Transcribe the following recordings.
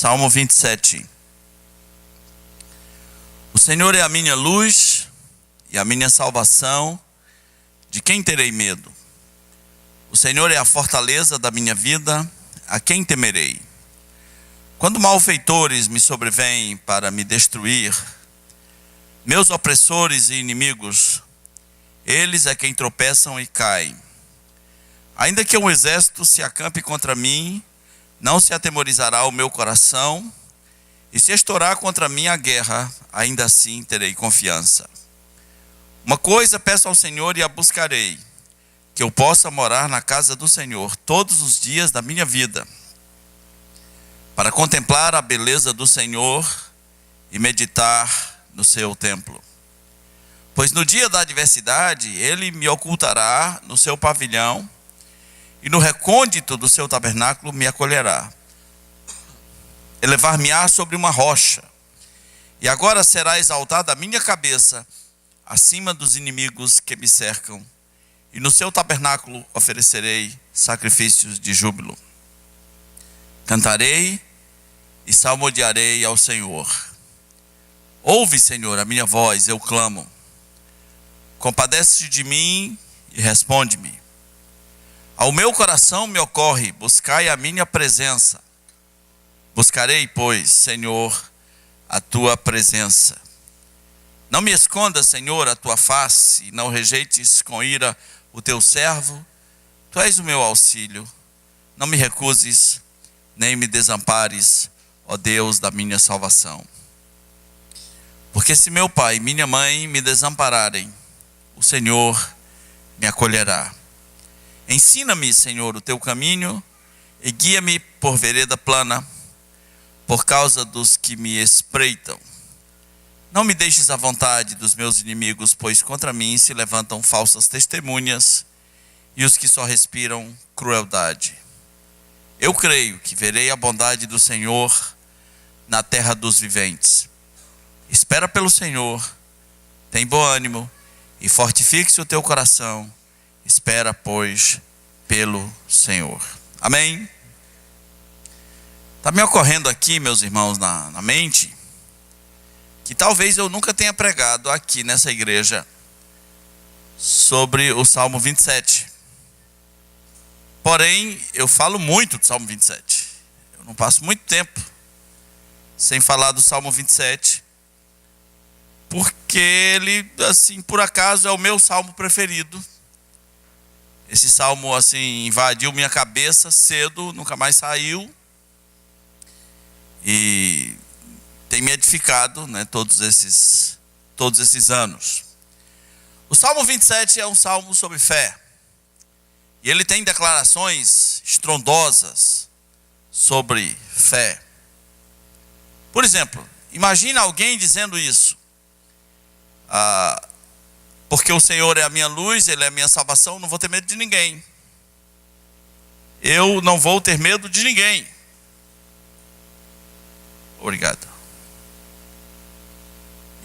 Salmo 27. O Senhor é a minha luz e a minha salvação, de quem terei medo? O Senhor é a fortaleza da minha vida, a quem temerei? Quando malfeitores me sobrevêm para me destruir, meus opressores e inimigos, eles é quem tropeçam e caem. Ainda que um exército se acampe contra mim, não se atemorizará o meu coração, e se estourar contra mim a guerra, ainda assim terei confiança. Uma coisa peço ao Senhor e a buscarei, que eu possa morar na casa do Senhor todos os dias da minha vida, para contemplar a beleza do Senhor e meditar no seu templo. Pois no dia da adversidade, Ele me ocultará no seu pavilhão, e no recôndito do seu tabernáculo me acolherá. Elevar-me-á sobre uma rocha, e agora será exaltada a minha cabeça acima dos inimigos que me cercam, e no seu tabernáculo oferecerei sacrifícios de júbilo. Cantarei e salmodiarei ao Senhor. Ouve, Senhor, a minha voz, eu clamo. Compadece-te de mim e responde-me. Ao meu coração me ocorre, buscai a minha presença. Buscarei, pois, Senhor, a tua presença. Não me escondas, Senhor, a tua face, e não rejeites com ira o teu servo. Tu és o meu auxílio. Não me recuses, nem me desampares, ó Deus da minha salvação. Porque se meu pai e minha mãe me desampararem, o Senhor me acolherá. Ensina-me, Senhor, o teu caminho e guia-me por vereda plana, por causa dos que me espreitam. Não me deixes à vontade dos meus inimigos, pois contra mim se levantam falsas testemunhas e os que só respiram crueldade. Eu creio que verei a bondade do Senhor na terra dos viventes. Espera pelo Senhor, tem bom ânimo e fortifique-se o teu coração. Espera, pois, pelo Senhor. Amém? Está me ocorrendo aqui, meus irmãos, na mente, que talvez eu nunca tenha pregado aqui nessa igreja sobre o Salmo 27. Porém, eu falo muito do Salmo 27. Eu não passo muito tempo sem falar do Salmo 27, porque ele, assim, por acaso, é o meu salmo preferido. Esse salmo, assim, invadiu minha cabeça cedo, nunca mais saiu. E tem me edificado, né, todos esses anos. O Salmo 27 é um salmo sobre fé. E ele tem declarações estrondosas sobre fé. Por exemplo, imagina alguém dizendo isso. Porque o Senhor é a minha luz, Ele é a minha salvação, não vou ter medo de ninguém. Eu não vou ter medo de ninguém. Obrigado.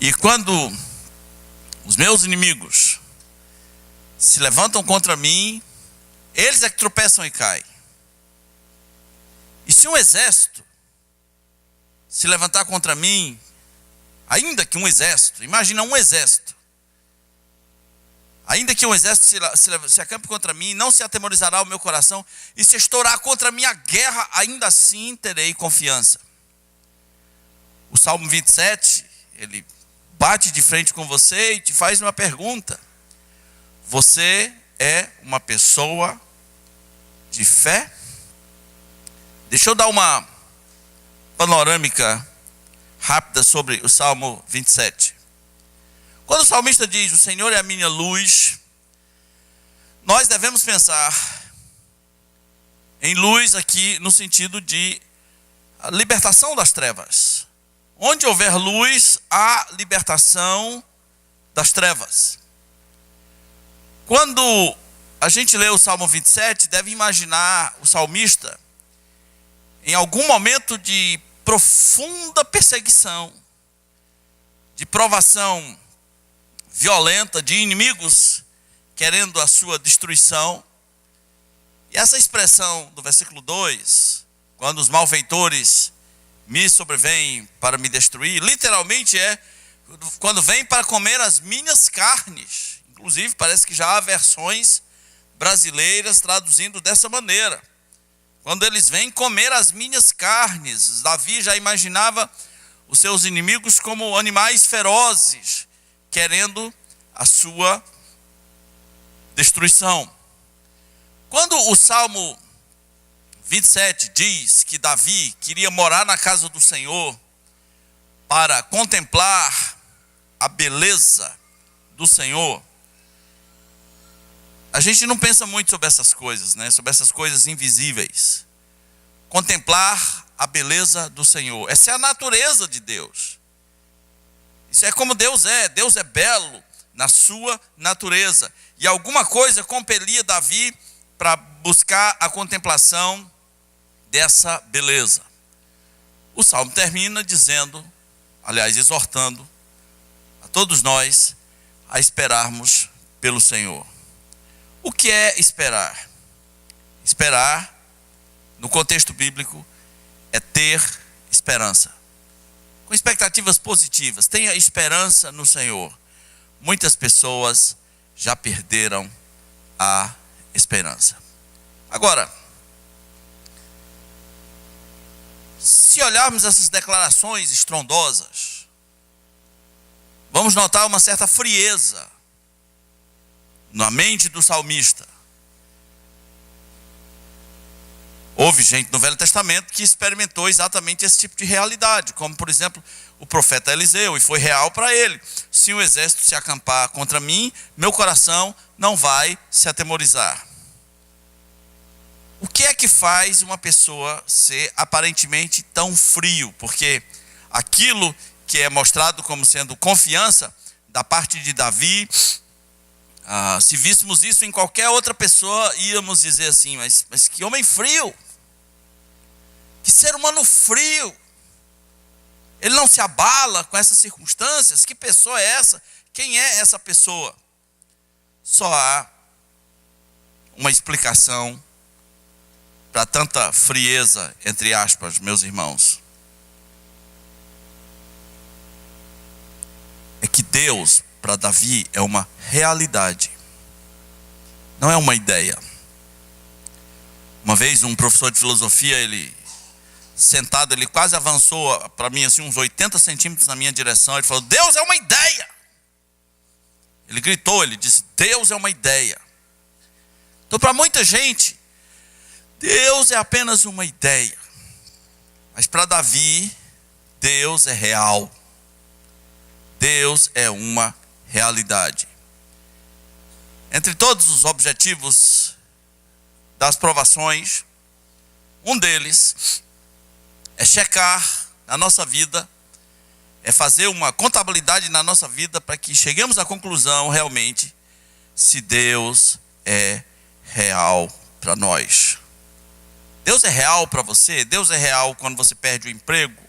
E quando os meus inimigos se levantam contra mim, eles é que tropeçam e caem. E se um exército se levantar contra mim, ainda que um exército, imagina um exército, ainda que um exército se acampe contra mim, não se atemorizará o meu coração, e se estourar contra a minha guerra, ainda assim terei confiança. O Salmo 27, ele bate de frente com você e te faz uma pergunta. Você é uma pessoa de fé? Deixa eu dar uma panorâmica rápida sobre o Salmo 27. Quando o salmista diz, o Senhor é a minha luz, nós devemos pensar em luz aqui no sentido de libertação das trevas. Onde houver luz, há libertação das trevas. Quando a gente lê o Salmo 27, deve imaginar o salmista em algum momento de profunda perseguição, de provação violenta, de inimigos querendo a sua destruição. E essa expressão do versículo 2, quando os malfeitores me sobrevém para me destruir, literalmente é quando vem para comer as minhas carnes. Inclusive parece que já há versões brasileiras traduzindo dessa maneira. Quando eles vêm comer as minhas carnes, Davi já imaginava os seus inimigos como animais ferozes, querendo a sua destruição. Quando o Salmo 27 diz que Davi queria morar na casa do Senhor para contemplar a beleza do Senhor, a gente não pensa muito sobre essas coisas, né? Sobre essas coisas invisíveis. Contemplar a beleza do Senhor. Essa é a natureza de Deus. Isso é como Deus é. Deus é belo na sua natureza. E alguma coisa compelia Davi para buscar a contemplação dessa beleza. O Salmo termina dizendo, aliás, exortando a todos nós a esperarmos pelo Senhor. O que é esperar? Esperar, no contexto bíblico, é ter esperança. Com expectativas positivas. Tenha esperança no Senhor. Muitas pessoas já perderam a esperança. Agora, se olharmos essas declarações estrondosas, vamos notar uma certa frieza na mente do salmista. Houve gente no Velho Testamento que experimentou exatamente esse tipo de realidade, como por exemplo o profeta Eliseu, e foi real para ele. Se um exército se acampar contra mim, meu coração não vai se atemorizar. O que é que faz uma pessoa ser aparentemente tão frio? Porque aquilo que é mostrado como sendo confiança da parte de Davi, se víssemos isso em qualquer outra pessoa, íamos dizer assim, mas que homem frio, que ser humano frio, ele não se abala com essas circunstâncias, que pessoa é essa? Quem é essa pessoa? Só há uma explicação para tanta frieza, entre aspas, meus irmãos. É que Deus, para Davi, é uma realidade, não é uma ideia. Uma vez um professor de filosofia, ele sentado, ele quase avançou para mim assim uns 80 centímetros na minha direção. Ele falou: Deus é uma ideia. Ele gritou, ele disse: Deus é uma ideia. Então, para muita gente, Deus é apenas uma ideia. Mas para Davi, Deus é real. Deus é uma realidade. Entre todos os objetivos das provações, um deles é checar na nossa vida, é fazer uma contabilidade na nossa vida para que cheguemos à conclusão realmente se Deus é real para nós. Deus é real para você? Deus é real quando você perde o emprego?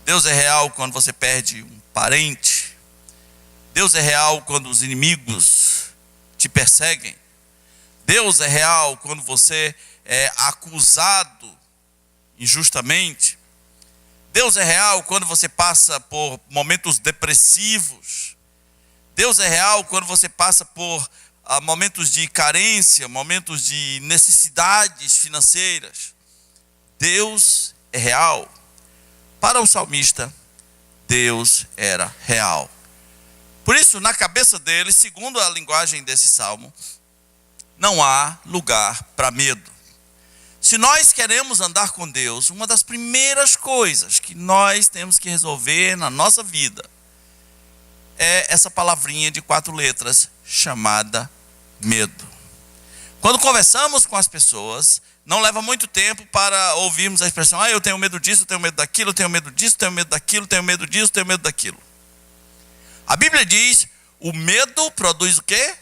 Deus é real quando você perde um parente? Deus é real quando os inimigos te perseguem? Deus é real quando você é acusado injustamente? Deus é real quando você passa por momentos depressivos? Deus é real quando você passa por momentos de carência, momentos de necessidades financeiras? Deus é real. Para o salmista, Deus era real. Por isso, na cabeça dele, segundo a linguagem desse salmo, não há lugar para medo. Se nós queremos andar com Deus, uma das primeiras coisas que nós temos que resolver na nossa vida é essa palavrinha de 4 letras chamada medo. Quando conversamos com as pessoas, não leva muito tempo para ouvirmos a expressão: eu tenho medo disso, eu tenho medo daquilo, eu tenho medo disso, eu tenho medo daquilo, eu tenho medo disso, eu tenho medo daquilo. A Bíblia diz: o medo produz o quê?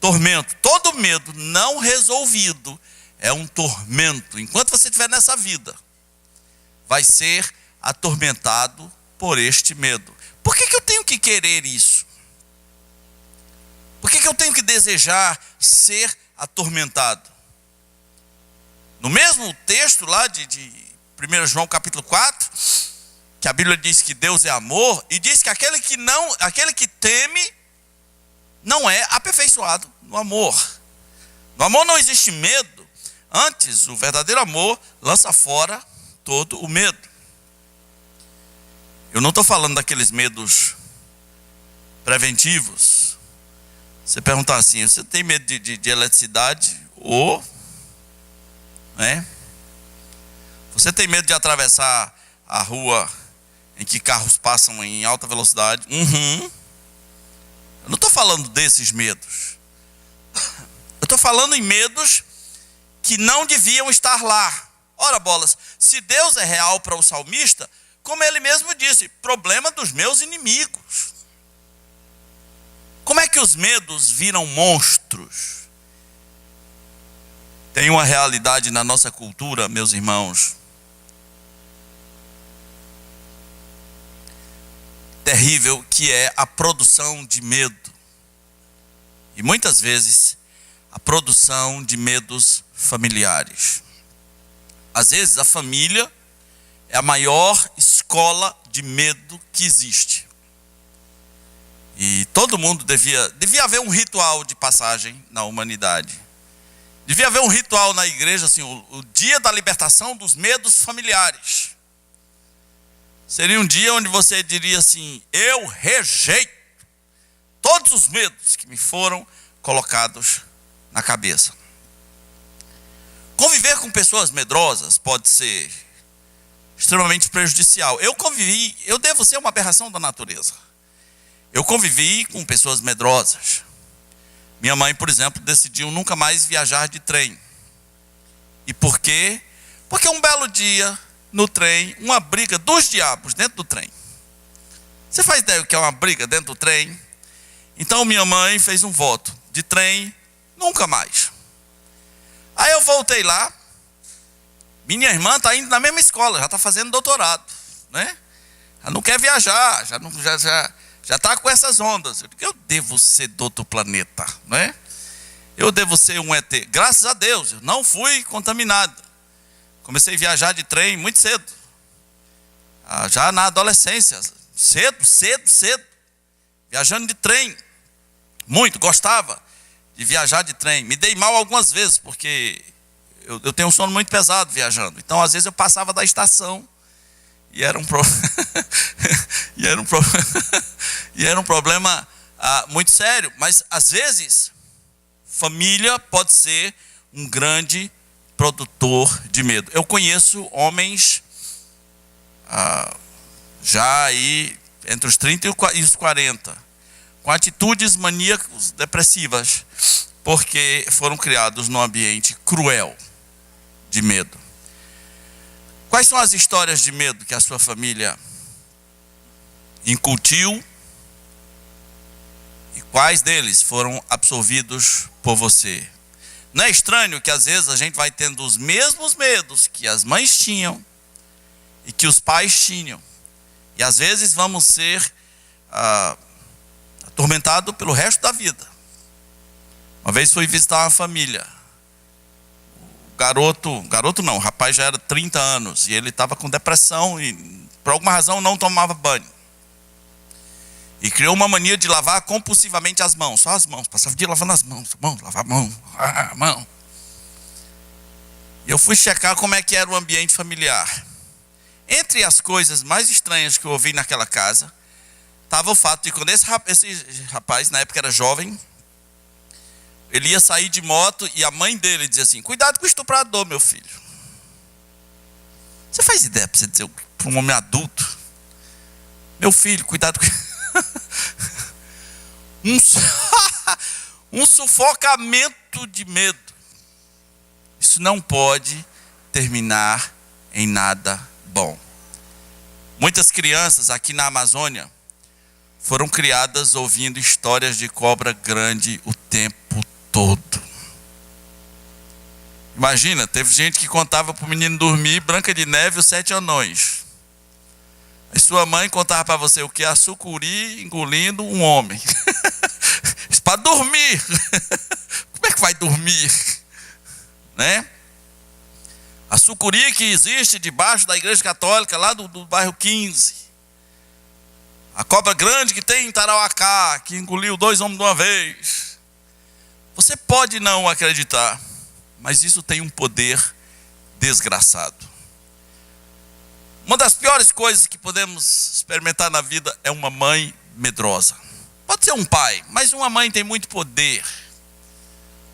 Tormento. Todo medo não resolvido é um tormento. Enquanto você estiver nessa vida, vai ser atormentado por este medo. Por que eu tenho que querer isso? Por que eu tenho que desejar ser atormentado? No mesmo texto lá de 1 João capítulo 4, que a Bíblia diz que Deus é amor, e diz que aquele que teme não é aperfeiçoado no amor. No amor não existe medo. Antes, o verdadeiro amor lança fora todo o medo. Eu não estou falando daqueles medos preventivos. Você perguntar assim, você tem medo de eletricidade? Ou, né? Você tem medo de atravessar a rua em que carros passam em alta velocidade? Eu não estou falando desses medos. Eu estou falando em medos que não deviam estar lá. Ora bolas, se Deus é real para o salmista, como ele mesmo disse, problema dos meus inimigos. Como é que os medos viram monstros? Tem uma realidade na nossa cultura, meus irmãos, terrível, que é a produção de medo. E muitas vezes, a produção de medos familiares. Às vezes, a família é a maior escola de medo que existe. E todo mundo devia haver um ritual de passagem na humanidade. Devia haver um ritual na igreja, assim, o dia da libertação dos medos familiares. Seria um dia onde você diria assim, eu rejeito todos os medos que me foram colocados na cabeça. Conviver com pessoas medrosas pode ser extremamente prejudicial. Eu devo ser uma aberração da natureza. Eu convivi com pessoas medrosas. Minha mãe, por exemplo, decidiu nunca mais viajar de trem. E por quê? Porque um belo dia, no trem, uma briga dos diabos dentro do trem. Você faz ideia do que é uma briga dentro do trem? Então minha mãe fez um voto, de trem, nunca mais. Aí eu voltei lá, minha irmã está indo na mesma escola, já está fazendo doutorado, né? Já não quer viajar, já está com essas ondas. Eu devo ser do outro planeta, né? Eu devo ser um ET. Graças a Deus, eu não fui contaminado. Comecei a viajar de trem muito cedo. Já na adolescência, cedo. Viajando de trem. Muito, gostava de viajar de trem. Me dei mal algumas vezes, porque eu tenho um sono muito pesado viajando. Então, às vezes, eu passava da estação e era um problema muito sério. Mas, às vezes, família pode ser um grande produtor de medo. Eu conheço homens já aí entre os 30 e os 40, com atitudes maníacas depressivas, porque foram criados num ambiente cruel de medo. Quais são as histórias de medo que a sua família incutiu e quais deles foram absorvidos por você? Não é estranho que às vezes a gente vai tendo os mesmos medos que as mães tinham e que os pais tinham. E às vezes vamos ser atormentados pelo resto da vida. Uma vez fui visitar uma família. O rapaz já era 30 anos. E ele estava com depressão e por alguma razão não tomava banho. E criou uma mania de lavar compulsivamente as mãos, só as mãos, passava o dia lavando as mãos, lavar a mão. E eu fui checar como é que era o ambiente familiar. Entre as coisas mais estranhas que eu ouvi naquela casa, estava o fato de quando esse rapaz, na época era jovem, ele ia sair de moto e a mãe dele dizia assim, cuidado com o estuprador, meu filho. Você faz ideia para você dizer para um homem adulto, meu filho, cuidado com... um sufocamento de medo. Isso não pode terminar em nada bom. Muitas crianças aqui na Amazônia foram criadas ouvindo histórias de cobra grande o tempo todo. Imagina, teve gente que contava para o menino dormir Branca de Neve e os 7 anões. E sua mãe contava para você o que é a sucuri engolindo um homem. Isso para dormir. Como é que vai dormir? Né? A sucuri que existe debaixo da igreja católica, lá do bairro 15. A cobra grande que tem em Tarauacá, que engoliu 2 homens de uma vez. Você pode não acreditar, mas isso tem um poder desgraçado. Uma das piores coisas que podemos experimentar na vida é uma mãe medrosa. Pode ser um pai, mas uma mãe tem muito poder.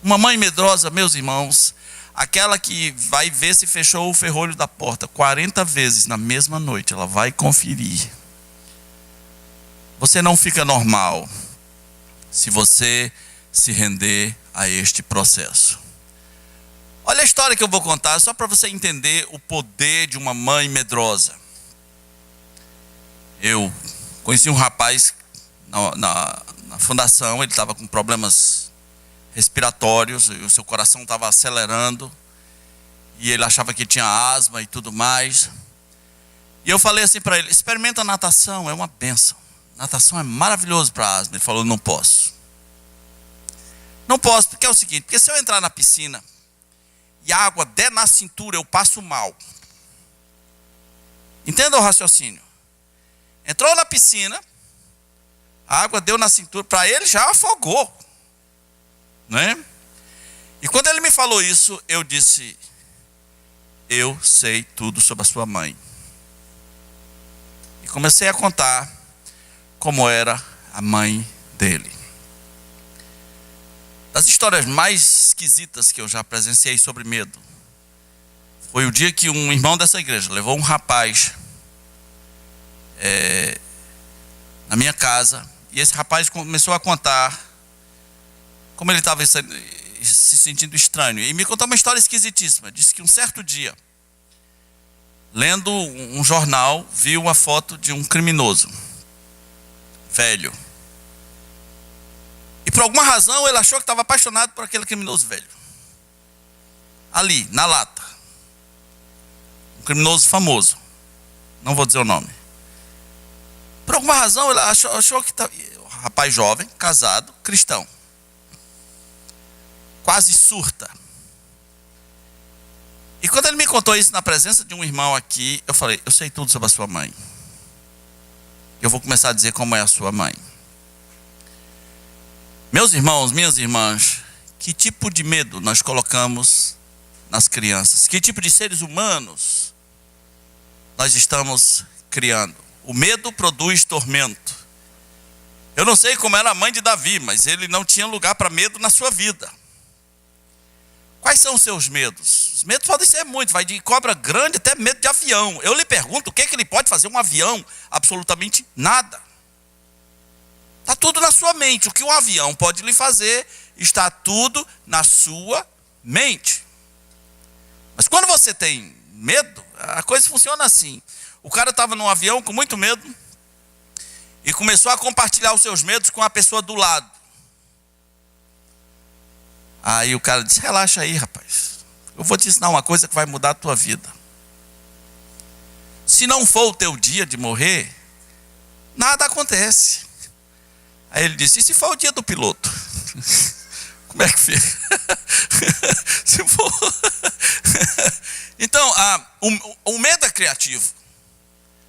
Uma mãe medrosa, meus irmãos, aquela que vai ver se fechou o ferrolho da porta 40 vezes na mesma noite, ela vai conferir. Você não fica normal se você se render a este processo. Olha a história que eu vou contar, só para você entender o poder de uma mãe medrosa. Eu conheci um rapaz na fundação, ele estava com problemas respiratórios, e o seu coração estava acelerando, e ele achava que tinha asma e tudo mais. E eu falei assim para ele: experimenta a natação, é uma bênção. Natação é maravilhoso para asma. Ele falou: não posso. Não posso, porque é o seguinte, porque se eu entrar na piscina e a água der na cintura, eu passo mal. Entenda o raciocínio. Entrou na piscina, a água deu na cintura, para ele já afogou, né? E quando ele me falou isso, eu disse: eu sei tudo sobre a sua mãe. E comecei a contar como era a mãe dele. Das histórias mais esquisitas que eu já presenciei sobre medo, foi o dia que um irmão dessa igreja levou um rapaz na minha casa, e esse rapaz começou a contar como ele estava se sentindo estranho, e me contou uma história esquisitíssima. Disse que um certo dia, lendo um jornal, viu uma foto de um criminoso velho. E por alguma razão ele achou que estava apaixonado por aquele criminoso velho. Ali, na lata. Um criminoso famoso. Não vou dizer o nome. Por alguma razão ele achou que estava... Rapaz jovem, casado, cristão. Quase surta. E quando ele me contou isso na presença de um irmão aqui, eu falei: eu sei tudo sobre a sua mãe. Eu vou começar a dizer como é a sua mãe. Meus irmãos, minhas irmãs, que tipo de medo nós colocamos nas crianças? Que tipo de seres humanos nós estamos criando? O medo produz tormento. Eu não sei como era a mãe de Davi, mas ele não tinha lugar para medo na sua vida. Quais são os seus medos? Os medos podem ser muitos, vai de cobra grande até medo de avião. Eu lhe pergunto, o que é que ele pode fazer um avião? Absolutamente nada. Está tudo na sua mente. O que um avião pode lhe fazer, está tudo na sua mente. Mas quando você tem medo, a coisa funciona assim. O cara estava num avião com muito medo e começou a compartilhar os seus medos com a pessoa do lado. Aí o cara disse: relaxa aí, rapaz. Eu vou te ensinar uma coisa que vai mudar a tua vida. Se não for o teu dia de morrer, nada acontece. Aí ele disse: e se for o dia do piloto? Como é que fica? Se for... Então, o medo é criativo.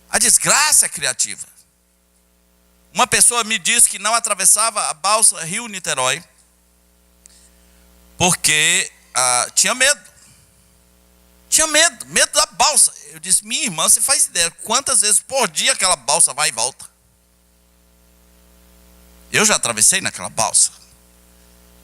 A desgraça é criativa. Uma pessoa me disse que não atravessava a balsa Rio-Niterói porque tinha medo. Tinha medo da balsa. Eu disse: minha irmã, você faz ideia quantas vezes por dia aquela balsa vai e volta? Eu já atravessei naquela balsa.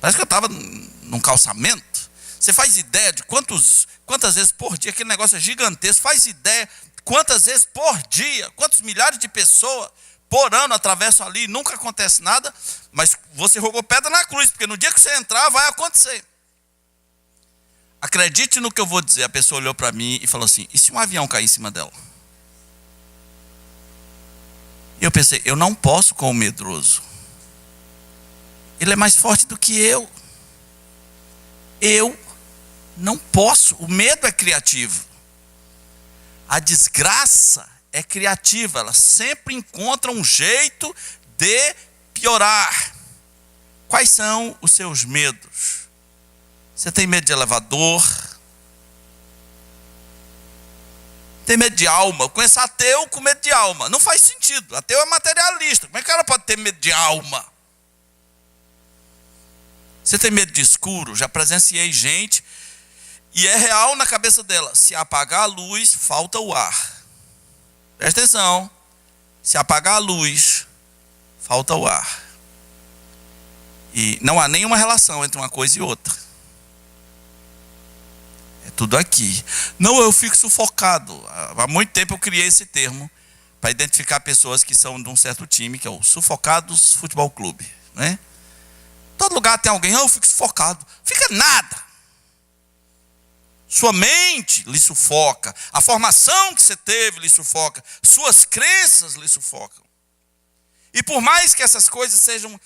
Parece que eu estava num calçamento. Você faz ideia de quantas vezes por dia? Aquele negócio é gigantesco. Faz ideia quantas vezes por dia, quantos milhares de pessoas por ano atravessam ali e nunca acontece nada. Mas você jogou pedra na cruz, porque no dia que você entrar vai acontecer. Acredite no que eu vou dizer. A pessoa olhou para mim e falou assim: e se um avião cair em cima dela? E eu pensei: eu não posso com o medroso. Ele é mais forte do que eu. Eu não posso. O medo é criativo. A desgraça é criativa. Ela sempre encontra um jeito de piorar. Quais são os seus medos? Você tem medo de elevador? Tem medo de alma. Eu conheço ateu com medo de alma. Não faz sentido. Ateu é materialista. Como é que o cara pode ter medo de alma? Você tem medo de escuro? Já presenciei gente, e é real na cabeça dela: se apagar a luz, falta o ar. Presta atenção. Se apagar a luz, falta o ar. E não há nenhuma relação entre uma coisa e outra. É tudo aqui. Não, eu fico sufocado. Há muito tempo eu criei esse termo para identificar pessoas que são de um certo time, que é o Sufocados Futebol Clube, né? Todo lugar tem alguém: eu fico sufocado. Fica nada. Sua mente lhe sufoca. A formação que você teve lhe sufoca. Suas crenças lhe sufocam. E por mais que essas coisas sejam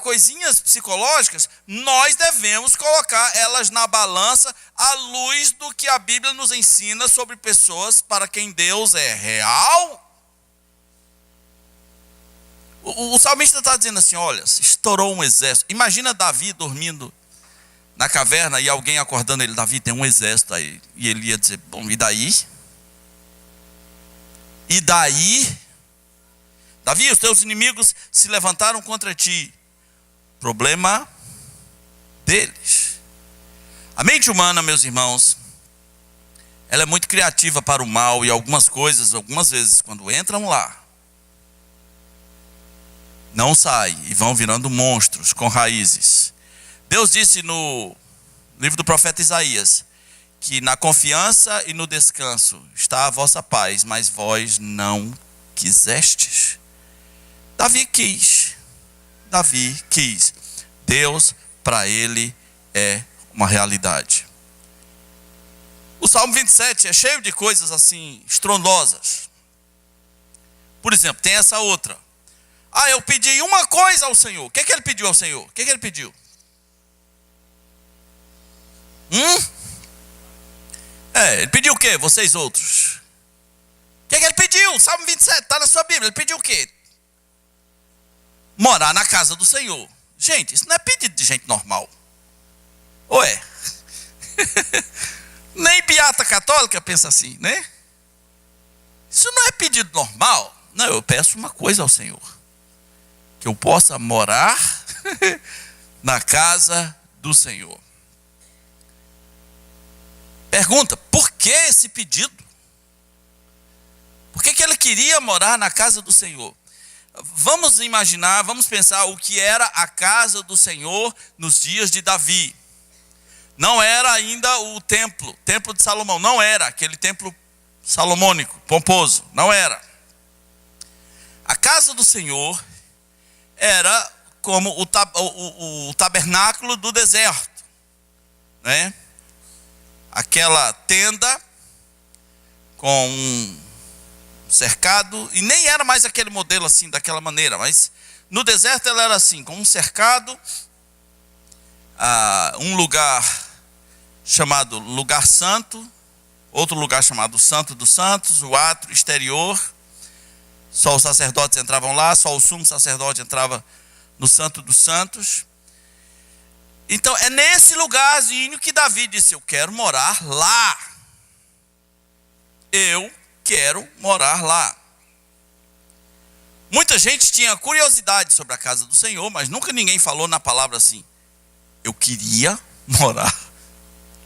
coisinhas psicológicas, nós devemos colocar elas na balança à luz do que a Bíblia nos ensina sobre pessoas para quem Deus é real. O salmista está dizendo assim: olha, estourou um exército. Imagina Davi dormindo na caverna e alguém acordando ele: Davi, tem um exército aí. E ele ia dizer: bom, e daí? E daí? Davi, os teus inimigos se levantaram contra ti. Problema deles. A mente humana, meus irmãos, ela é muito criativa para o mal, e algumas coisas, algumas vezes, quando entram lá, não saem e vão virando monstros com raízes. Deus disse no livro do profeta Isaías que na confiança e no descanso está a vossa paz, mas vós não quisestes. Davi quis. Deus, para ele, é uma realidade. O Salmo 27 é cheio de coisas assim, estrondosas. Por exemplo, tem essa outra: eu pedi uma coisa ao Senhor. O que ele pediu ao Senhor? O que ele pediu? Ele pediu o quê, vocês outros? O que ele pediu? Salmo 27, está na sua Bíblia. Ele pediu o quê? Morar na casa do Senhor. Gente, isso não é pedido de gente normal. Ou é? Nem beata católica pensa assim, né? Isso não é pedido normal. Não, eu peço uma coisa ao Senhor: que eu possa morar na casa do Senhor. Pergunta: por que esse pedido? Por que ele queria morar na casa do Senhor? Vamos imaginar, vamos pensar o que era a casa do Senhor nos dias de Davi. Não era ainda o templo de Salomão. Não era aquele templo salomônico, pomposo. Não era. A casa do Senhor era como o tabernáculo do deserto, né? Aquela tenda com um cercado, e nem era mais aquele modelo assim, daquela maneira, mas no deserto ela era assim, com um cercado, um lugar chamado lugar santo, outro lugar chamado Santo dos Santos, o átrio exterior. Só os sacerdotes entravam lá, só o sumo sacerdote entrava no Santo dos Santos. Então é nesse lugarzinho que Davi disse: eu quero morar lá. Eu quero morar lá. Muita gente tinha curiosidade sobre a casa do Senhor, mas nunca ninguém falou na palavra assim: eu queria morar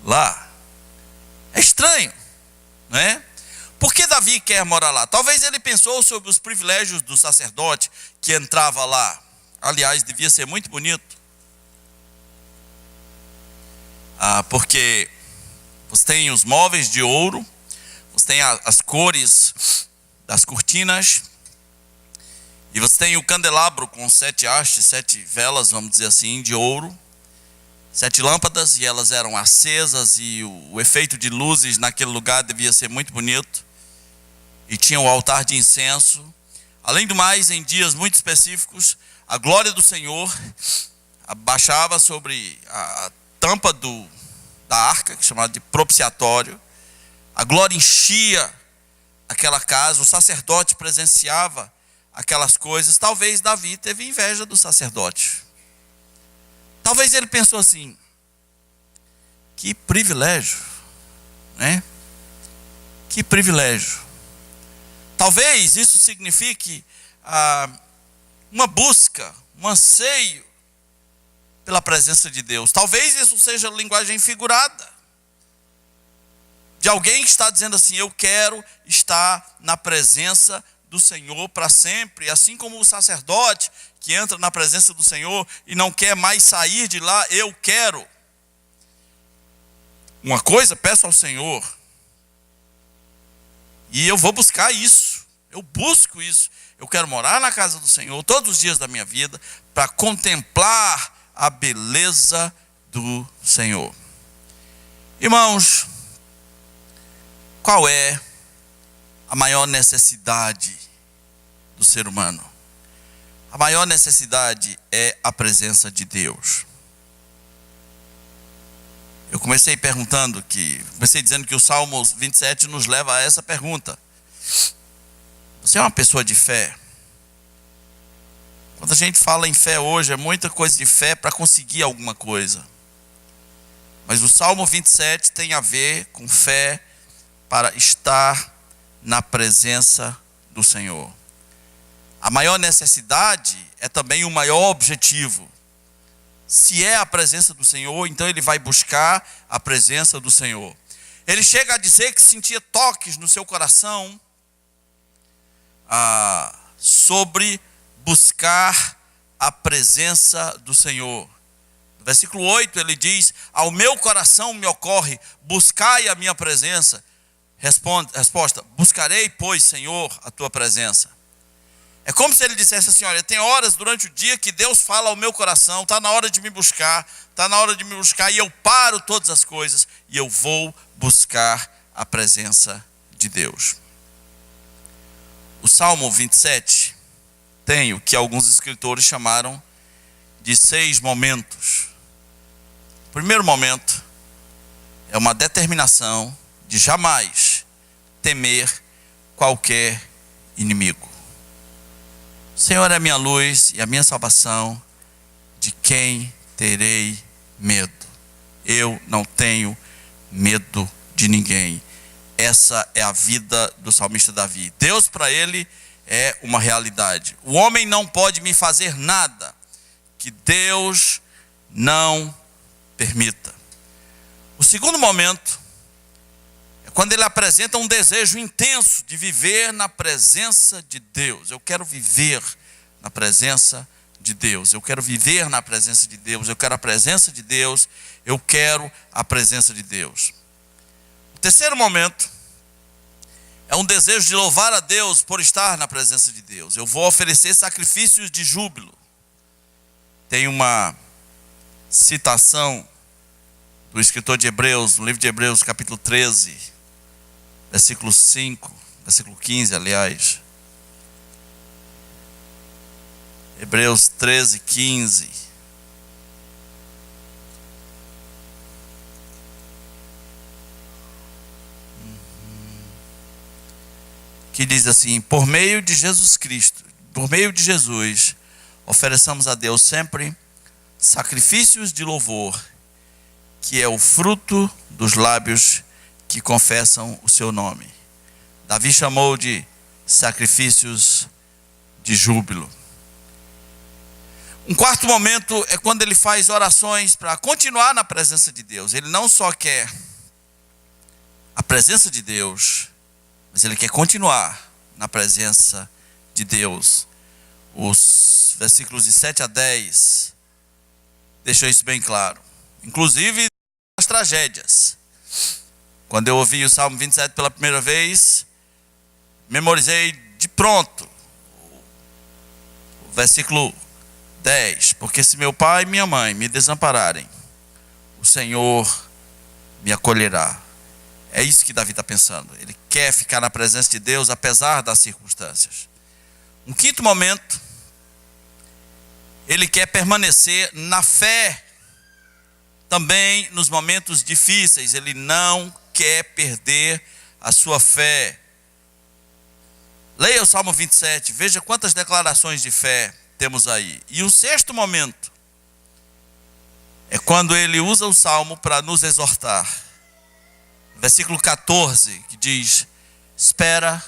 lá. É estranho, né? Por que Davi quer morar lá? Talvez ele pensou sobre os privilégios do sacerdote que entrava lá. Aliás, devia ser muito bonito. Porque você tem os móveis de ouro, você tem as cores das cortinas, e você tem o candelabro com 7 hastes, 7 velas, vamos dizer assim, de ouro, 7 lâmpadas, e elas eram acesas, e o efeito de luzes naquele lugar devia ser muito bonito. E tinha o altar de incenso. Além do mais, em dias muito específicos, a glória do Senhor baixava sobre a tampa da arca, que é chamada de propiciatório. A glória enchia aquela casa, o sacerdote presenciava aquelas coisas. Talvez Davi teve inveja do sacerdote. Talvez ele pensou assim: que privilégio, né? Que privilégio. Talvez isso signifique uma busca, um anseio pela presença de Deus. Talvez isso seja linguagem figurada, de alguém que está dizendo assim: eu quero estar na presença do Senhor para sempre. Assim como o sacerdote que entra na presença do Senhor e não quer mais sair de lá, eu quero. Uma coisa peço ao Senhor, e eu vou buscar isso. Eu busco isso. Eu quero morar na casa do Senhor todos os dias da minha vida para contemplar a beleza do Senhor. Irmãos, qual é a maior necessidade do ser humano? A maior necessidade é a presença de Deus. Eu comecei dizendo que o Salmo 27 nos leva a essa pergunta. Você é uma pessoa de fé? Quando a gente fala em fé hoje, é muita coisa de fé para conseguir alguma coisa. Mas o Salmo 27 tem a ver com fé para estar na presença do Senhor. A maior necessidade é também o maior objetivo. Se é a presença do Senhor, então ele vai buscar a presença do Senhor. Ele chega a dizer que sentia toques no seu coração sobre buscar a presença do Senhor. No versículo 8 ele diz: ao meu coração me ocorre, buscai a minha presença. Resposta: buscarei, pois, Senhor, a tua presença. É como se ele dissesse assim: olha, tem horas durante o dia que Deus fala ao meu coração, está na hora de me buscar, e eu paro todas as coisas e eu vou buscar a presença de Deus. O Salmo 27 tem o que alguns escritores chamaram de 6 momentos. O primeiro momento é uma determinação de jamais temer qualquer inimigo. O Senhor é a minha luz e a minha salvação, de quem terei medo? Eu não tenho medo de ninguém. Essa é a vida do salmista Davi. Deus para ele é uma realidade. O homem não pode me fazer nada que Deus não permita. O segundo momento é quando ele apresenta um desejo intenso de viver na presença de Deus. Eu quero viver na presença de Deus. Eu quero viver na presença de Deus. Eu quero a presença de Deus. Eu quero a presença de Deus. O terceiro momento é um desejo de louvar a Deus por estar na presença de Deus. Eu vou oferecer sacrifícios de júbilo. Tem uma citação do escritor de Hebreus, no livro de Hebreus, capítulo 13, versículo 5, versículo 15, aliás. Hebreus 13, 15. Que diz assim: por meio de Jesus Cristo, por meio de Jesus, ofereçamos a Deus sempre sacrifícios de louvor, que é o fruto dos lábios que confessam o seu nome. Davi chamou de sacrifícios de júbilo. Um quarto momento é quando ele faz orações para continuar na presença de Deus. Ele não só quer a presença de Deus, mas ele quer continuar na presença de Deus. Os versículos de 7 a 10 deixam isso bem claro. Inclusive as tragédias. Quando eu ouvi o Salmo 27 pela primeira vez, memorizei de pronto o versículo 10. Porque se meu pai e minha mãe me desampararem, o Senhor me acolherá. É isso que Davi está pensando. Ele quer ficar na presença de Deus apesar das circunstâncias. Um quinto momento, ele quer permanecer na fé também nos momentos difíceis. Ele não quer perder a sua fé. Leia o Salmo 27, veja quantas declarações de fé temos aí. E o sexto momento é quando ele usa o Salmo para nos exortar. Versículo 14, que diz: Espera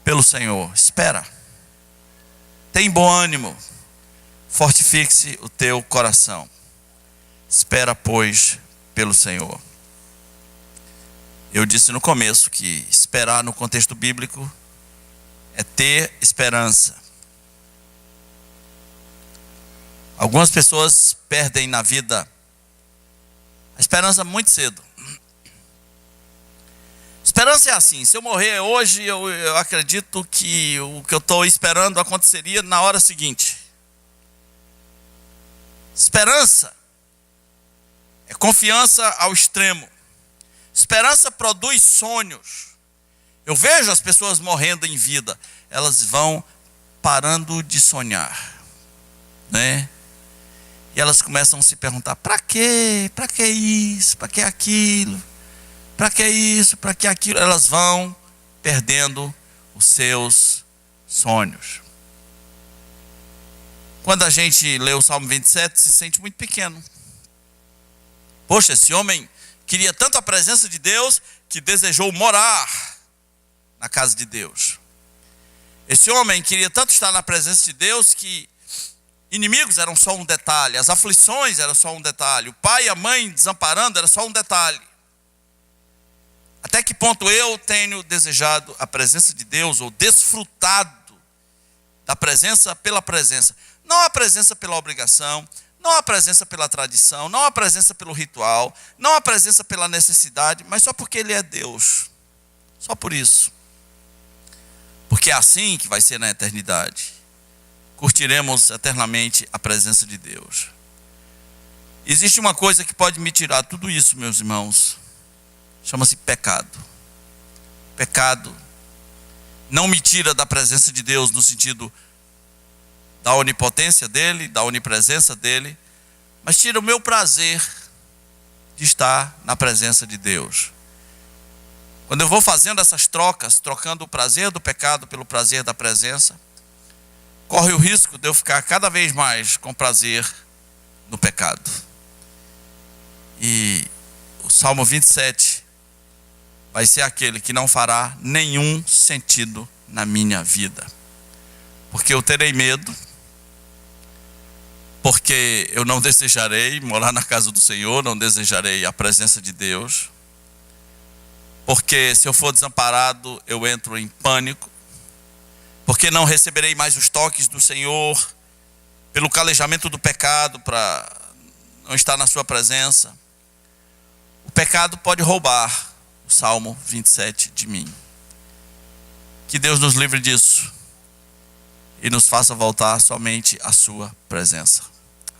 pelo Senhor. Espera. Tem bom ânimo. Fortifique-se o teu coração. Espera, pois, pelo Senhor. Eu disse no começo que esperar no contexto bíblico é ter esperança. Algumas pessoas perdem na vida a esperança muito cedo. Esperança é assim: se eu morrer hoje, eu acredito que o que eu estou esperando aconteceria na hora seguinte. Esperança é confiança ao extremo. Esperança produz sonhos. Eu vejo as pessoas morrendo em vida, elas vão parando de sonhar, né? E elas começam a se perguntar: para quê? Para que isso? Para que aquilo? Para que isso? Para que aquilo? Elas vão perdendo os seus sonhos. Quando a gente lê o Salmo 27, se sente muito pequeno. Poxa, esse homem queria tanto a presença de Deus que desejou morar na casa de Deus. Esse homem queria tanto estar na presença de Deus que inimigos eram só um detalhe, as aflições eram só um detalhe, o pai e a mãe desamparando era só um detalhe. Até que ponto eu tenho desejado a presença de Deus ou desfrutado da presença pela presença? Não a presença pela obrigação, não a presença pela tradição, não a presença pelo ritual, não a presença pela necessidade, mas só porque Ele é Deus. Só por isso. Porque é assim que vai ser na eternidade. Curtiremos eternamente a presença de Deus. Existe uma coisa que pode me tirar tudo isso, meus irmãos. Chama-se pecado. Pecado não me tira da presença de Deus no sentido da onipotência dele, da onipresença dele, mas tira o meu prazer de estar na presença de Deus. Quando eu vou fazendo essas trocas, trocando o prazer do pecado pelo prazer da presença, corre o risco de eu ficar cada vez mais com prazer no pecado. E o Salmo 27 vai ser aquele que não fará nenhum sentido na minha vida. Porque eu terei medo, porque eu não desejarei morar na casa do Senhor, não desejarei a presença de Deus. Porque se eu for desamparado, eu entro em pânico. Porque não receberei mais os toques do Senhor, pelo calejamento do pecado, para não estar na sua presença. O pecado pode roubar o Salmo 27 de mim. Que Deus nos livre disso e nos faça voltar somente à sua presença.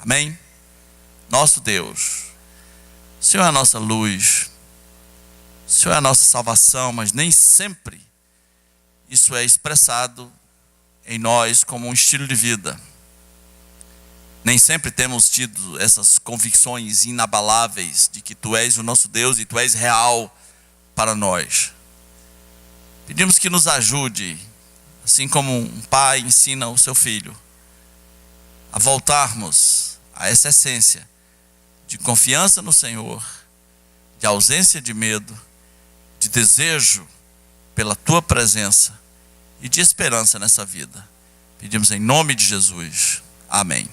Amém? Nosso Deus, o Senhor é a nossa luz, o Senhor é a nossa salvação, mas nem sempre isso é expressado em nós como um estilo de vida. Nem sempre temos tido essas convicções inabaláveis de que Tu és o nosso Deus e Tu és real para nós. Pedimos que nos ajude, assim como um pai ensina o seu filho, a voltarmos a essa essência de confiança no Senhor, de ausência de medo, de desejo pela Tua presença e de esperança nessa vida. Pedimos em nome de Jesus. Amém.